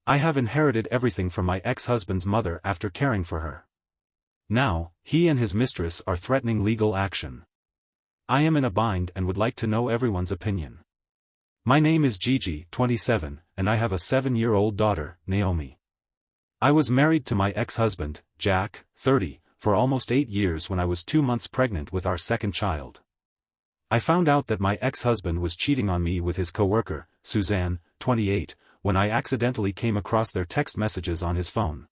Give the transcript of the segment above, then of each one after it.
I have inherited everything from my ex-husband's mother after caring for her. Now, he and his mistress are threatening legal action. I am in a bind and would like to know everyone's opinion. My name is Gigi, 27, and I have a 7-year-old daughter, Naomi. I was married to my ex-husband, Jack, 30, for almost 8 years when I was 2 months pregnant with our second child. I found out that my ex-husband was cheating on me with his coworker, Suzanne, 28, when I accidentally came across their text messages on his phone.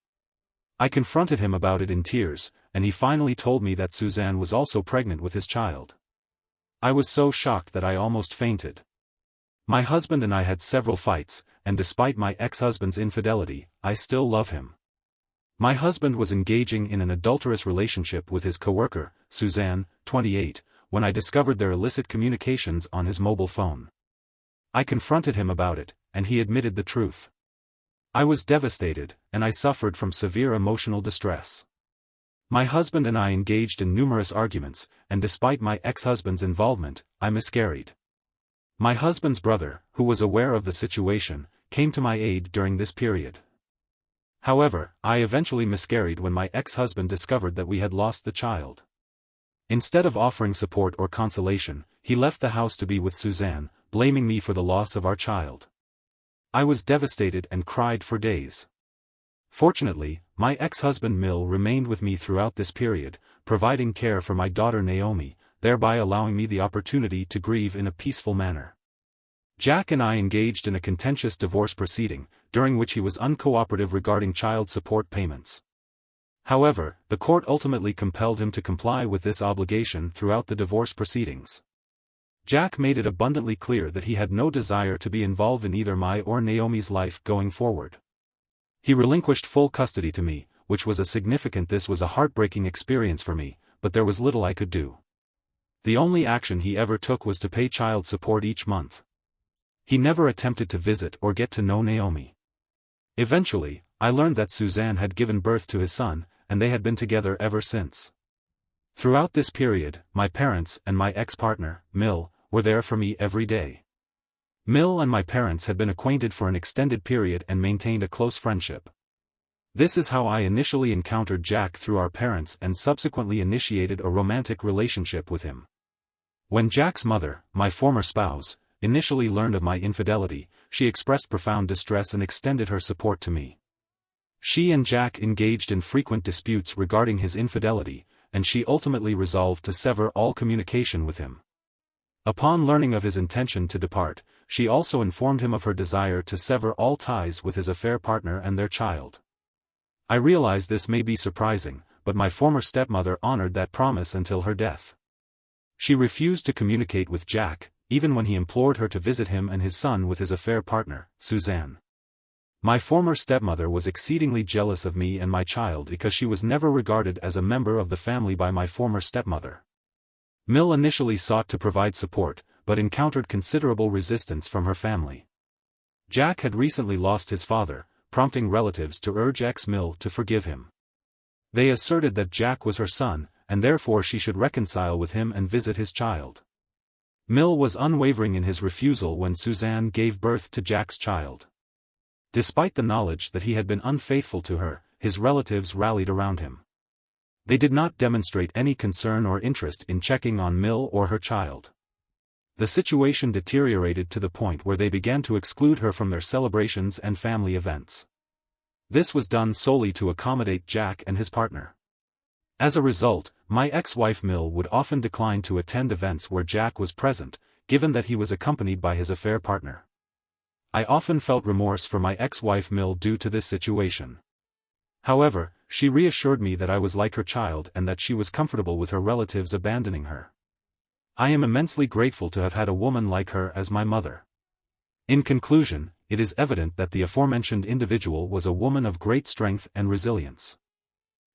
I confronted him about it in tears, and he finally told me that Suzanne was also pregnant with his child. I was so shocked that I almost fainted. My husband and I had several fights, and despite my ex-husband's infidelity, I still love him. My husband was engaging in an adulterous relationship with his coworker, Suzanne, 28, when I discovered their illicit communications on his mobile phone. I confronted him about it, and he admitted the truth. I was devastated, and I suffered from severe emotional distress. My husband and I engaged in numerous arguments, and despite my ex-husband's involvement, I miscarried. My husband's brother, who was aware of the situation, came to my aid during this period. However, I eventually miscarried when my ex-husband discovered that we had lost the child. Instead of offering support or consolation, he left the house to be with Suzanne, blaming me for the loss of our child. I was devastated and cried for days. Fortunately, my ex-husband Mill remained with me throughout this period, providing care for my daughter Naomi, thereby allowing me the opportunity to grieve in a peaceful manner. Jack and I engaged in a contentious divorce proceeding, during which he was uncooperative regarding child support payments. However, the court ultimately compelled him to comply with this obligation throughout the divorce proceedings. Jack made it abundantly clear that he had no desire to be involved in either my or Naomi's life going forward. He relinquished full custody to me, which was a heartbreaking experience for me, but there was little I could do. The only action he ever took was to pay child support each month. He never attempted to visit or get to know Naomi. Eventually, I learned that Suzanne had given birth to his son, and they had been together ever since. Throughout this period, my parents and my ex-partner, Mill, were there for me every day. Mill and my parents had been acquainted for an extended period and maintained a close friendship. This is how I initially encountered Jack through our parents and subsequently initiated a romantic relationship with him. When Jack's mother, my former spouse, initially learned of my infidelity, she expressed profound distress and extended her support to me. She and Jack engaged in frequent disputes regarding his infidelity, and she ultimately resolved to sever all communication with him. Upon learning of his intention to depart, she also informed him of her desire to sever all ties with his affair partner and their child. I realize this may be surprising, but my former stepmother honored that promise until her death. She refused to communicate with Jack, even when he implored her to visit him and his son with his affair partner, Suzanne. My former stepmother was exceedingly jealous of me and my child because she was never regarded as a member of the family by my former stepmother. Mill initially sought to provide support, but encountered considerable resistance from her family. Jack had recently lost his father, prompting relatives to urge ex-Mill to forgive him. They asserted that Jack was her son, and therefore she should reconcile with him and visit his child. Mill was unwavering in his refusal when Suzanne gave birth to Jack's child. Despite the knowledge that he had been unfaithful to her, his relatives rallied around him. They did not demonstrate any concern or interest in checking on Mill or her child. The situation deteriorated to the point where they began to exclude her from their celebrations and family events. This was done solely to accommodate Jack and his partner. As a result, my ex-wife Mill would often decline to attend events where Jack was present, given that he was accompanied by his affair partner. I often felt remorse for my ex-wife Mill due to this situation. However, she reassured me that I was like her child and that she was comfortable with her relatives abandoning her. I am immensely grateful to have had a woman like her as my mother. In conclusion, it is evident that the aforementioned individual was a woman of great strength and resilience.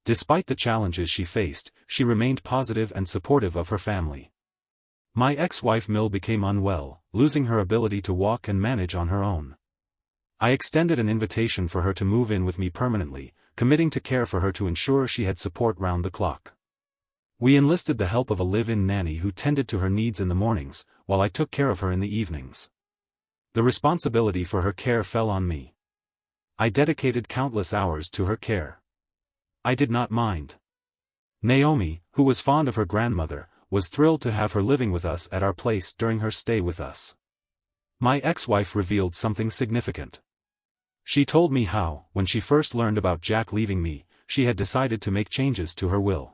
Despite the challenges she faced, she remained positive and supportive of her family. My ex-wife Mill became unwell, losing her ability to walk and manage on her own. I extended an invitation for her to move in with me permanently, committing to care for her to ensure she had support round the clock. We enlisted the help of a live-in nanny who tended to her needs in the mornings, while I took care of her in the evenings. The responsibility for her care fell on me. I dedicated countless hours to her care. I did not mind. Naomi, who was fond of her grandmother, was thrilled to have her living with us at our place during her stay with us. My ex-wife revealed something significant. She told me how, when she first learned about Jack leaving me, she had decided to make changes to her will.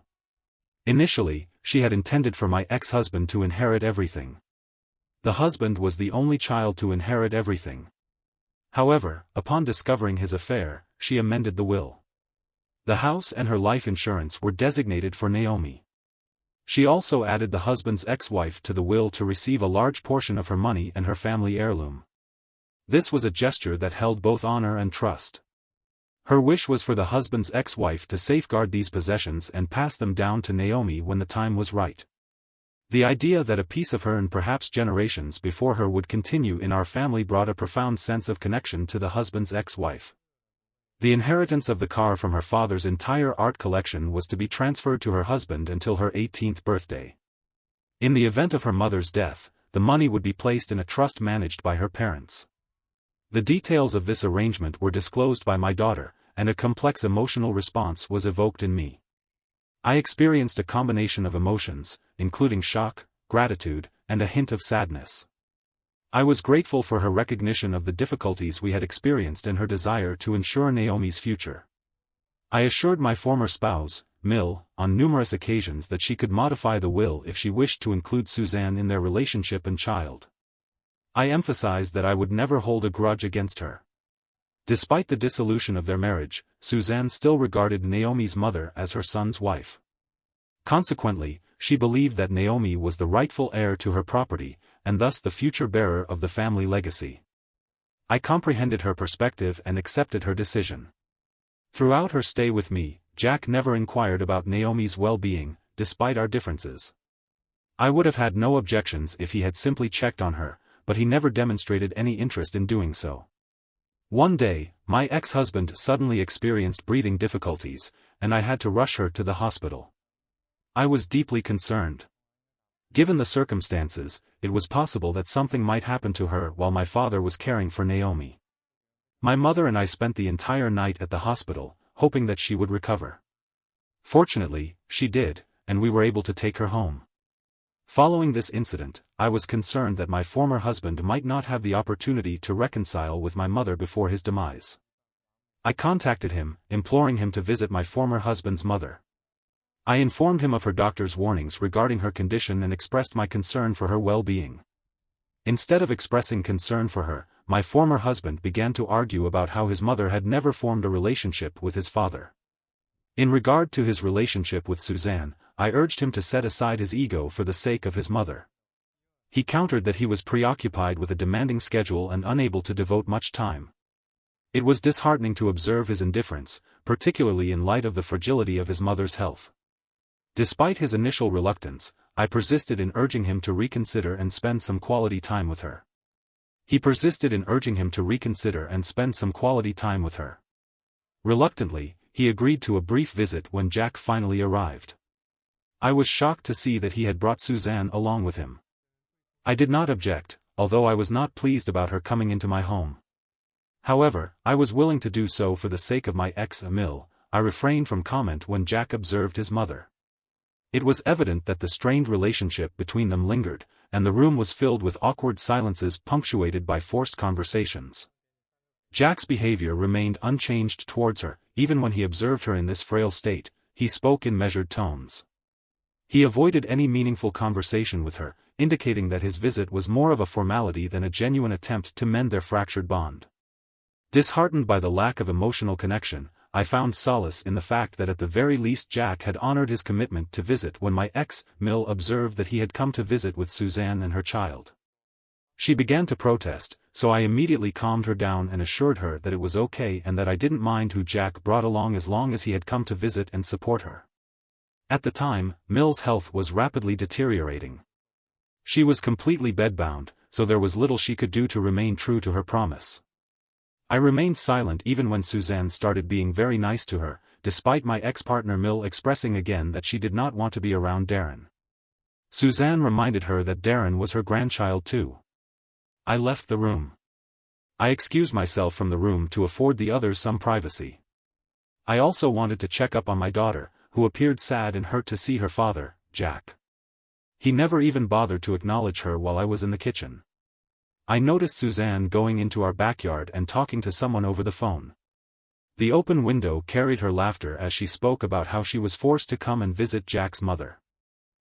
Initially, she had intended for my ex-husband to inherit everything. The husband was the only child to inherit everything. However, upon discovering his affair, she amended the will. The house and her life insurance were designated for Naomi. She also added the husband's ex-wife to the will to receive a large portion of her money and her family heirloom. This was a gesture that held both honor and trust. Her wish was for the husband's ex-wife to safeguard these possessions and pass them down to Naomi when the time was right. The idea that a piece of her and perhaps generations before her would continue in our family brought a profound sense of connection to the husband's ex-wife. The inheritance of the car from her father's entire art collection was to be transferred to her husband until her 18th birthday. In the event of her mother's death, the money would be placed in a trust managed by her parents. The details of this arrangement were disclosed by my daughter, and a complex emotional response was evoked in me. I experienced a combination of emotions, including shock, gratitude, and a hint of sadness. I was grateful for her recognition of the difficulties we had experienced and her desire to ensure Naomi's future. I assured my former spouse, Mill, on numerous occasions that she could modify the will if she wished to include Suzanne in their relationship and child. I emphasized that I would never hold a grudge against her. Despite the dissolution of their marriage, Suzanne still regarded Naomi's mother as her son's wife. Consequently, she believed that Naomi was the rightful heir to her property, and thus the future bearer of the family legacy. I comprehended her perspective and accepted her decision. Throughout her stay with me, Jack never inquired about Naomi's well-being, despite our differences. I would have had no objections if he had simply checked on her, but he never demonstrated any interest in doing so. One day, my ex-husband suddenly experienced breathing difficulties, and I had to rush her to the hospital. I was deeply concerned. Given the circumstances, it was possible that something might happen to her while my father was caring for Naomi. My mother and I spent the entire night at the hospital, hoping that she would recover. Fortunately, she did, and we were able to take her home. Following this incident, I was concerned that my former husband might not have the opportunity to reconcile with my mother before his demise. I contacted him, imploring him to visit my former husband's mother. I informed him of her doctor's warnings regarding her condition and expressed my concern for her well-being. Instead of expressing concern for her, my former husband began to argue about how his mother had never formed a relationship with his father. In regard to his relationship with Suzanne, I urged him to set aside his ego for the sake of his mother. He countered that he was preoccupied with a demanding schedule and unable to devote much time. It was disheartening to observe his indifference, particularly in light of the fragility of his mother's health. Despite his initial reluctance, I persisted in urging him to reconsider and spend some quality time with her. He persisted in urging him to reconsider and spend some quality time with her. Reluctantly, he agreed to a brief visit when Jack finally arrived. I was shocked to see that he had brought Suzanne along with him. I did not object, although I was not pleased about her coming into my home. However, I was willing to do so for the sake of my ex-Emil. I refrained from comment when Jack observed his mother. It was evident that the strained relationship between them lingered, and the room was filled with awkward silences punctuated by forced conversations. Jack's behavior remained unchanged towards her, even when he observed her in this frail state. He spoke in measured tones. He avoided any meaningful conversation with her, indicating that his visit was more of a formality than a genuine attempt to mend their fractured bond. Disheartened by the lack of emotional connection, I found solace in the fact that at the very least Jack had honored his commitment to visit when my ex-Mill observed that he had come to visit with Suzanne and her child. She began to protest, so I immediately calmed her down and assured her that it was okay and that I didn't mind who Jack brought along as long as he had come to visit and support her. At the time, Mill's health was rapidly deteriorating. She was completely bedbound, so there was little she could do to remain true to her promise. I remained silent even when Suzanne started being very nice to her, despite my ex-partner Mill expressing again that she did not want to be around Darren. Suzanne reminded her that Darren was her grandchild too. I left the room. I excused myself from the room to afford the others some privacy. I also wanted to check up on my daughter, who appeared sad and hurt to see her father, Jack. He never even bothered to acknowledge her while I was in the kitchen. I noticed Suzanne going into our backyard and talking to someone over the phone. The open window carried her laughter as she spoke about how she was forced to come and visit Jack's mother.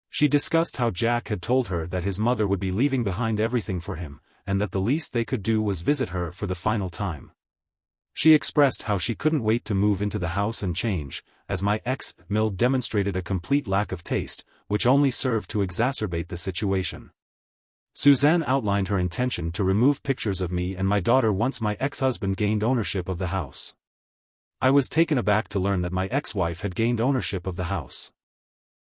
She discussed how Jack had told her that his mother would be leaving behind everything for him, and that the least they could do was visit her for the final time. She expressed how she couldn't wait to move into the house and change, as my ex, Mill, demonstrated a complete lack of taste, which only served to exacerbate the situation. Suzanne outlined her intention to remove pictures of me and my daughter once my ex-husband gained ownership of the house. I was taken aback to learn that my ex-wife had gained ownership of the house.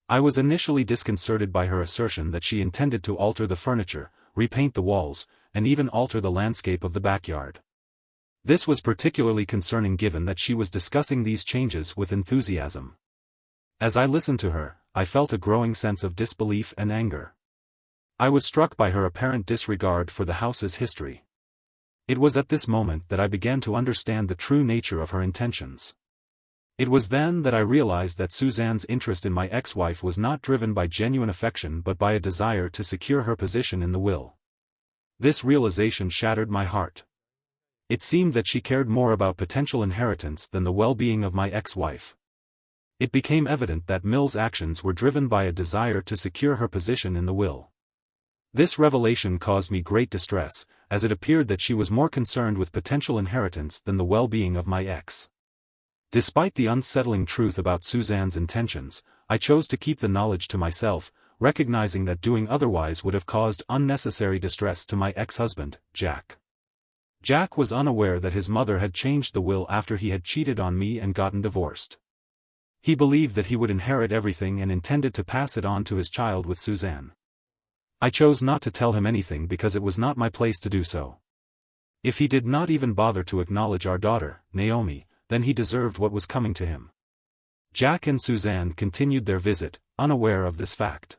I was initially disconcerted by her assertion that she intended to alter the furniture, repaint the walls, and even alter the landscape of the backyard. This was particularly concerning given that she was discussing these changes with enthusiasm. As I listened to her, I felt a growing sense of disbelief and anger. I was struck by her apparent disregard for the house's history. It was at this moment that I began to understand the true nature of her intentions. It was then that I realized that Suzanne's interest in my ex-wife was not driven by genuine affection but by a desire to secure her position in the will. This realization shattered my heart. It seemed that she cared more about potential inheritance than the well-being of my ex-wife. It became evident that Mill's actions were driven by a desire to secure her position in the will. This revelation caused me great distress, as it appeared that she was more concerned with potential inheritance than the well-being of my ex. Despite the unsettling truth about Suzanne's intentions, I chose to keep the knowledge to myself, recognizing that doing otherwise would have caused unnecessary distress to my ex-husband, Jack. Jack was unaware that his mother had changed the will after he had cheated on me and gotten divorced. He believed that he would inherit everything and intended to pass it on to his child with Suzanne. I chose not to tell him anything because it was not my place to do so. If he did not even bother to acknowledge our daughter, Naomi, then he deserved what was coming to him. Jack and Suzanne continued their visit, unaware of this fact.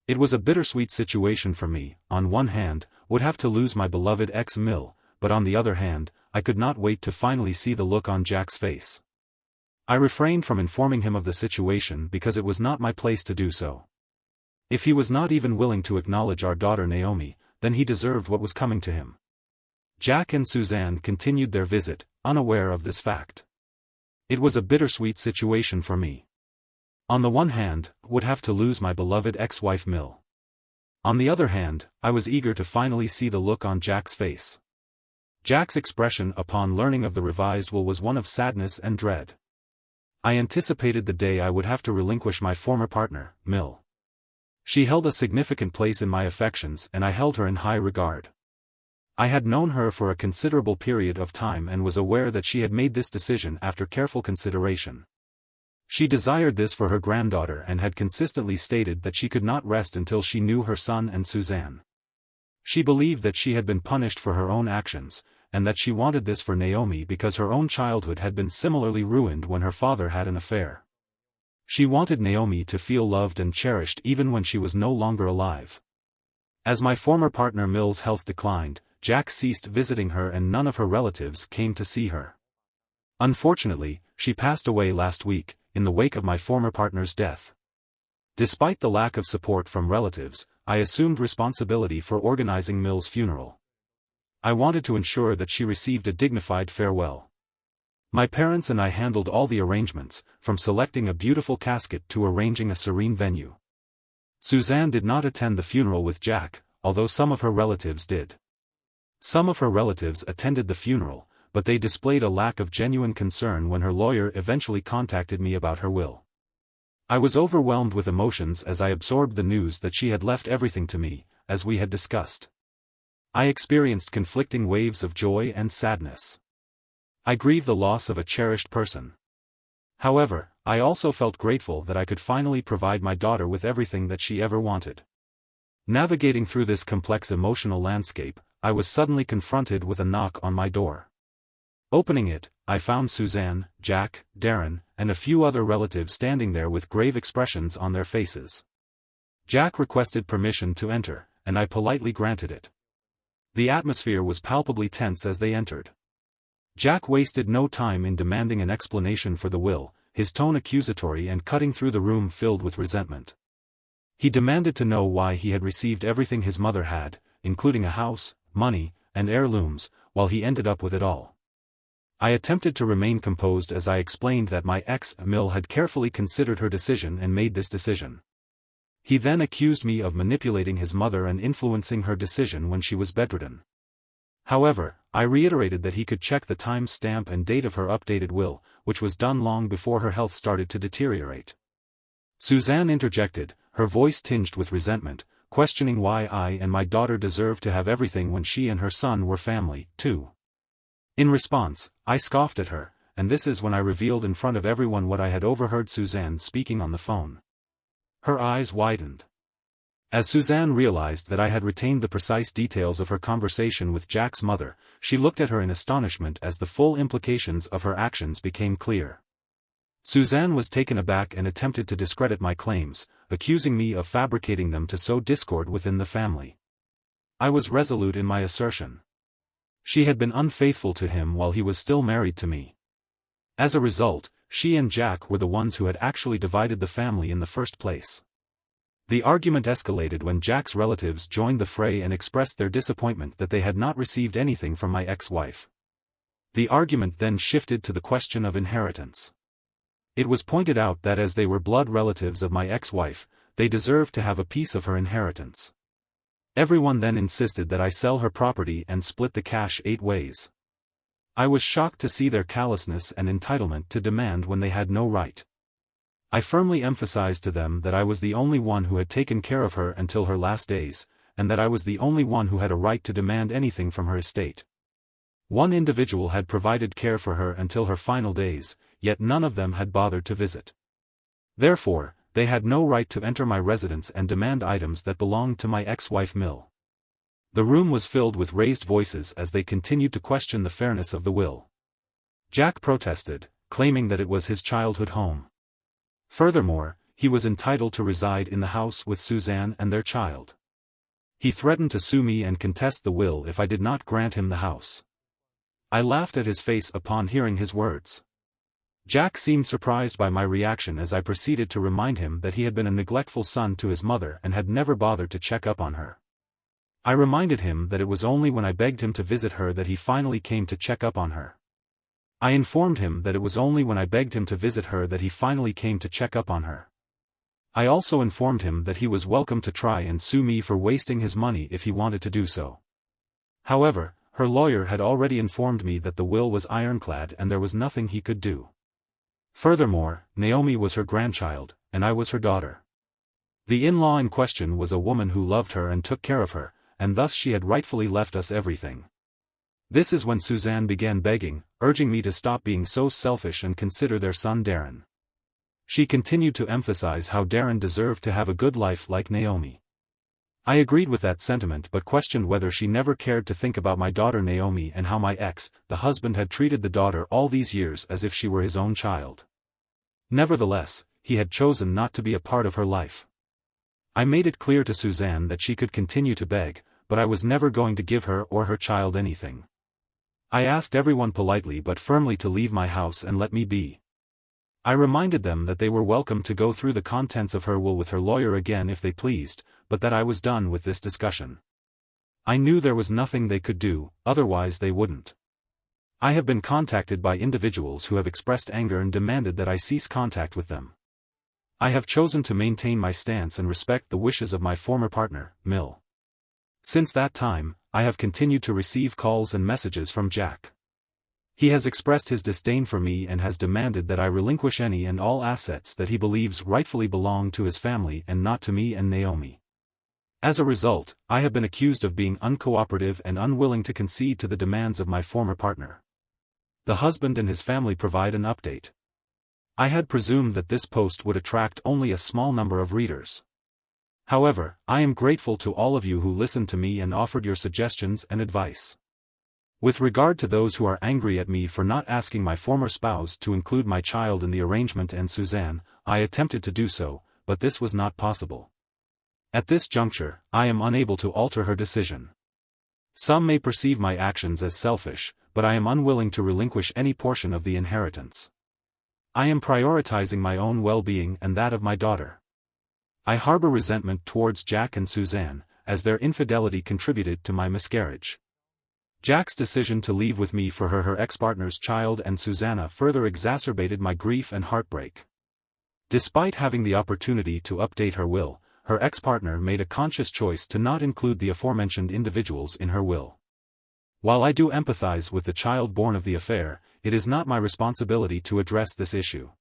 It was a bittersweet situation for me. On one hand, would have to lose my beloved ex-Mill, but on the other hand, I could not wait to finally see the look on Jack's face. I refrained from informing him of the situation because it was not my place to do so. If he was not even willing to acknowledge our daughter Naomi, then he deserved what was coming to him. Jack and Suzanne continued their visit, unaware of this fact. It was a bittersweet situation for me. On the one hand, would have to lose my beloved ex-wife Mill. On the other hand, I was eager to finally see the look on Jack's face. Jack's expression upon learning of the revised will was one of sadness and dread. I anticipated the day I would have to relinquish my former partner, Mill. She held a significant place in my affections and I held her in high regard. I had known her for a considerable period of time and was aware that she had made this decision after careful consideration. She desired this for her granddaughter and had consistently stated that she could not rest until she knew her son and Suzanne. She believed that she had been punished for her own actions, and that she wanted this for Naomi because her own childhood had been similarly ruined when her father had an affair. She wanted Naomi to feel loved and cherished even when she was no longer alive. As my former partner Mill's health declined, Jack ceased visiting her and none of her relatives came to see her. Unfortunately, she passed away last week, in the wake of my former partner's death. Despite the lack of support from relatives, I assumed responsibility for organizing Mill's funeral. I wanted to ensure that she received a dignified farewell. My parents and I handled all the arrangements, from selecting a beautiful casket to arranging a serene venue. Suzanne did not attend the funeral with Jack, although some of her relatives did. Some of her relatives attended the funeral, but they displayed a lack of genuine concern when her lawyer eventually contacted me about her will. I was overwhelmed with emotions as I absorbed the news that she had left everything to me, as we had discussed. I experienced conflicting waves of joy and sadness. I grieved the loss of a cherished person. However, I also felt grateful that I could finally provide my daughter with everything that she ever wanted. Navigating through this complex emotional landscape, I was suddenly confronted with a knock on my door. Opening it, I found Suzanne, Jack, Darren, and a few other relatives standing there with grave expressions on their faces. Jack requested permission to enter, and I politely granted it. The atmosphere was palpably tense as they entered. Jack wasted no time in demanding an explanation for the will, his tone accusatory and cutting through the room filled with resentment. He demanded to know why he had received everything his mother had, including a house, money, and heirlooms, while he ended up with it all. I attempted to remain composed as I explained that my ex, Mill, had carefully considered her decision and made this decision. He then accused me of manipulating his mother and influencing her decision when she was bedridden. However, I reiterated that he could check the time stamp and date of her updated will, which was done long before her health started to deteriorate. Suzanne interjected, her voice tinged with resentment, questioning why I and my daughter deserved to have everything when she and her son were family, too. In response, I scoffed at her, and this is when I revealed in front of everyone what I had overheard Suzanne speaking on the phone. Her eyes widened. As Suzanne realized that I had retained the precise details of her conversation with Jack's mother, she looked at her in astonishment as the full implications of her actions became clear. Suzanne was taken aback and attempted to discredit my claims, accusing me of fabricating them to sow discord within the family. I was resolute in my assertion. She had been unfaithful to him while he was still married to me. As a result, she and Jack were the ones who had actually divided the family in the first place. The argument escalated when Jack's relatives joined the fray and expressed their disappointment that they had not received anything from my ex-wife. The argument then shifted to the question of inheritance. It was pointed out that as they were blood relatives of my ex-wife, they deserved to have a piece of her inheritance. Everyone then insisted that I sell her property and split the cash 8 ways. I was shocked to see their callousness and entitlement to demand when they had no right. I firmly emphasized to them that I was the only one who had taken care of her until her last days, and that I was the only one who had a right to demand anything from her estate. One individual had provided care for her until her final days, yet none of them had bothered to visit. Therefore, they had no right to enter my residence and demand items that belonged to my ex-wife Mill. The room was filled with raised voices as they continued to question the fairness of the will. Jack protested, claiming that it was his childhood home. Furthermore, he was entitled to reside in the house with Suzanne and their child. He threatened to sue me and contest the will if I did not grant him the house. I laughed at his face upon hearing his words. Jack seemed surprised by my reaction as I proceeded to remind him that he had been a neglectful son to his mother and had never bothered to check up on her. I reminded him that it was only when I begged him to visit her that he finally came to check up on her. I informed him that it was only when I begged him to visit her that he finally came to check up on her. I also informed him that he was welcome to try and sue me for wasting his money if he wanted to do so. However, her lawyer had already informed me that the will was ironclad and there was nothing he could do. Furthermore, Naomi was her grandchild, and I was her daughter. The in-law in question was a woman who loved her and took care of her, and thus she had rightfully left us everything. This is when Suzanne began begging, urging me to stop being so selfish and consider their son Darren. She continued to emphasize how Darren deserved to have a good life like Naomi. I agreed with that sentiment but questioned whether she never cared to think about my daughter Naomi and how my ex, the husband, had treated the daughter all these years as if she were his own child. Nevertheless, he had chosen not to be a part of her life. I made it clear to Suzanne that she could continue to beg, but I was never going to give her or her child anything. I asked everyone politely but firmly to leave my house and let me be. I reminded them that they were welcome to go through the contents of her will with her lawyer again if they pleased, but that I was done with this discussion. I knew there was nothing they could do, otherwise they wouldn't. I have been contacted by individuals who have expressed anger and demanded that I cease contact with them. I have chosen to maintain my stance and respect the wishes of my former partner, Mill. Since that time, I have continued to receive calls and messages from Jack. He has expressed his disdain for me and has demanded that I relinquish any and all assets that he believes rightfully belong to his family and not to me and Naomi. As a result, I have been accused of being uncooperative and unwilling to concede to the demands of my former partner. The husband and his family provide an update. I had presumed that this post would attract only a small number of readers. However, I am grateful to all of you who listened to me and offered your suggestions and advice. With regard to those who are angry at me for not asking my former spouse to include my child in the arrangement and Suzanne, I attempted to do so, but this was not possible. At this juncture, I am unable to alter her decision. Some may perceive my actions as selfish, but I am unwilling to relinquish any portion of the inheritance. I am prioritizing my own well-being and that of my daughter. I harbor resentment towards Jack and Suzanne, as their infidelity contributed to my miscarriage. Jack's decision to leave with me for her ex-partner's child and Susanna further exacerbated my grief and heartbreak. Despite having the opportunity to update her will, her ex-partner made a conscious choice to not include the aforementioned individuals in her will. While I do empathize with the child born of the affair, it is not my responsibility to address this issue.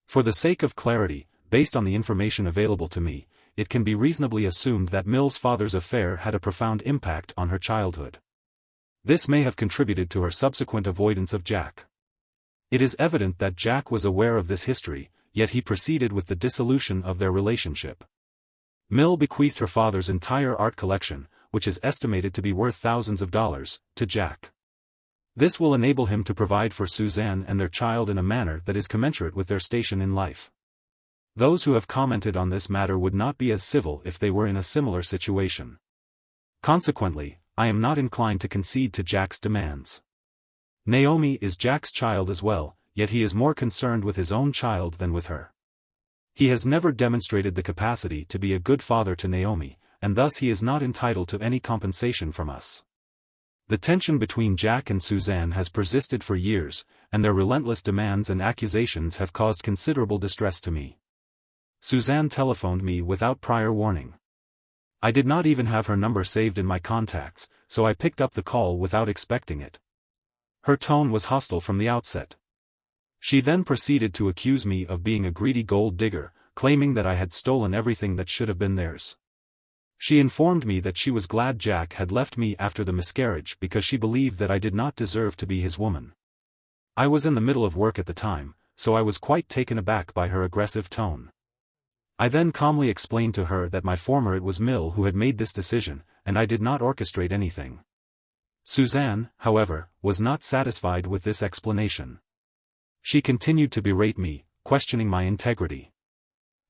For the sake of clarity, based on the information available to me, it can be reasonably assumed that Mill's father's affair had a profound impact on her childhood. This may have contributed to her subsequent avoidance of Jack. It is evident that Jack was aware of this history, yet he proceeded with the dissolution of their relationship. Mill bequeathed her father's entire art collection, which is estimated to be worth thousands of dollars, to Jack. This will enable him to provide for Suzanne and their child in a manner that is commensurate with their station in life. Those who have commented on this matter would not be as civil if they were in a similar situation. Consequently, I am not inclined to concede to Jack's demands. Naomi is Jack's child as well, yet he is more concerned with his own child than with her. He has never demonstrated the capacity to be a good father to Naomi, and thus he is not entitled to any compensation from us. The tension between Jack and Suzanne has persisted for years, and their relentless demands and accusations have caused considerable distress to me. Suzanne telephoned me without prior warning. I did not even have her number saved in my contacts, so I picked up the call without expecting it. Her tone was hostile from the outset. She then proceeded to accuse me of being a greedy gold digger, claiming that I had stolen everything that should have been theirs. She informed me that she was glad Jack had left me after the miscarriage because she believed that I did not deserve to be his woman. I was in the middle of work at the time, so I was quite taken aback by her aggressive tone. I then calmly explained to her that it was Mill who had made this decision, and I did not orchestrate anything. Suzanne, however, was not satisfied with this explanation. She continued to berate me, questioning my integrity.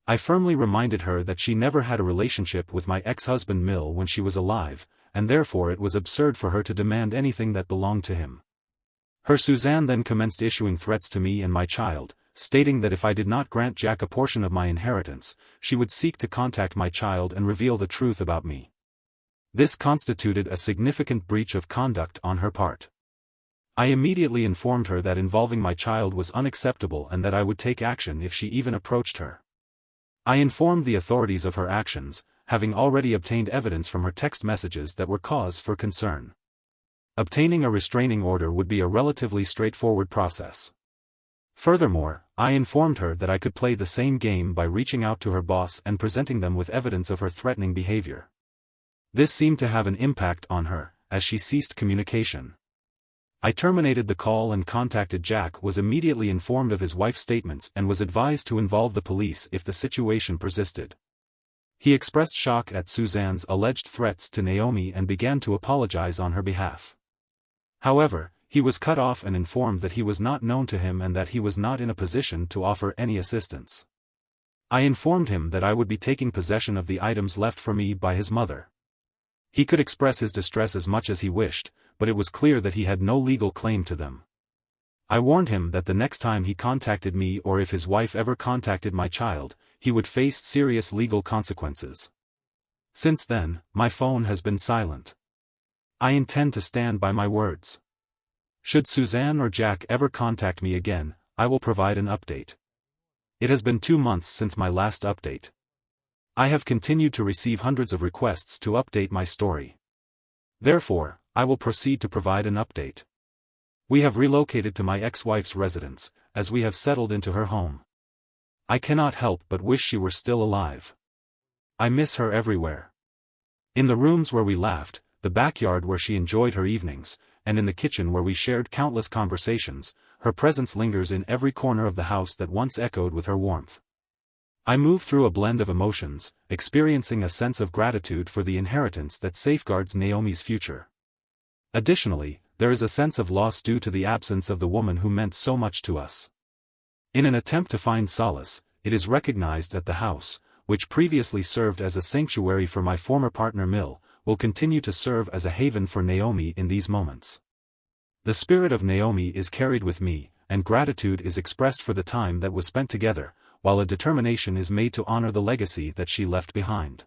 I firmly reminded her that she never had a relationship with my ex-husband Mill when she was alive, and therefore it was absurd for her to demand anything that belonged to him. Her Suzanne then commenced issuing threats to me and my child, stating that if I did not grant Jack a portion of my inheritance, she would seek to contact my child and reveal the truth about me. This constituted a significant breach of conduct on her part. I immediately informed her that involving my child was unacceptable and that I would take action if she even approached her. I informed the authorities of her actions, having already obtained evidence from her text messages that were cause for concern. Obtaining a restraining order would be a relatively straightforward process. Furthermore, I informed her that I could play the same game by reaching out to her boss and presenting them with evidence of her threatening behavior. This seemed to have an impact on her, as she ceased communication. I terminated the call and contacted Jack, was immediately informed of his wife's statements and was advised to involve the police if the situation persisted. He expressed shock at Suzanne's alleged threats to Naomi and began to apologize on her behalf. However, he was cut off and informed that he was not known to him and that he was not in a position to offer any assistance. I informed him that I would be taking possession of the items left for me by his mother. He could express his distress as much as he wished, but it was clear that he had no legal claim to them. I warned him that the next time he contacted me or if his wife ever contacted my child, he would face serious legal consequences. Since then, my phone has been silent. I intend to stand by my words. Should Suzanne or Jack ever contact me again, I will provide an update. It has been 2 months since my last update. I have continued to receive hundreds of requests to update my story. Therefore, I will proceed to provide an update. We have relocated to my ex-wife's residence, as we have settled into her home. I cannot help but wish she were still alive. I miss her everywhere. In the rooms where we laughed, the backyard where she enjoyed her evenings, and in the kitchen where we shared countless conversations, her presence lingers in every corner of the house that once echoed with her warmth. I move through a blend of emotions, experiencing a sense of gratitude for the inheritance that safeguards Naomi's future. Additionally, there is a sense of loss due to the absence of the woman who meant so much to us. In an attempt to find solace, it is recognized that the house, which previously served as a sanctuary for my former partner Mill, will continue to serve as a haven for Naomi in these moments. The spirit of Naomi is carried with me, and gratitude is expressed for the time that was spent together, while a determination is made to honor the legacy that she left behind.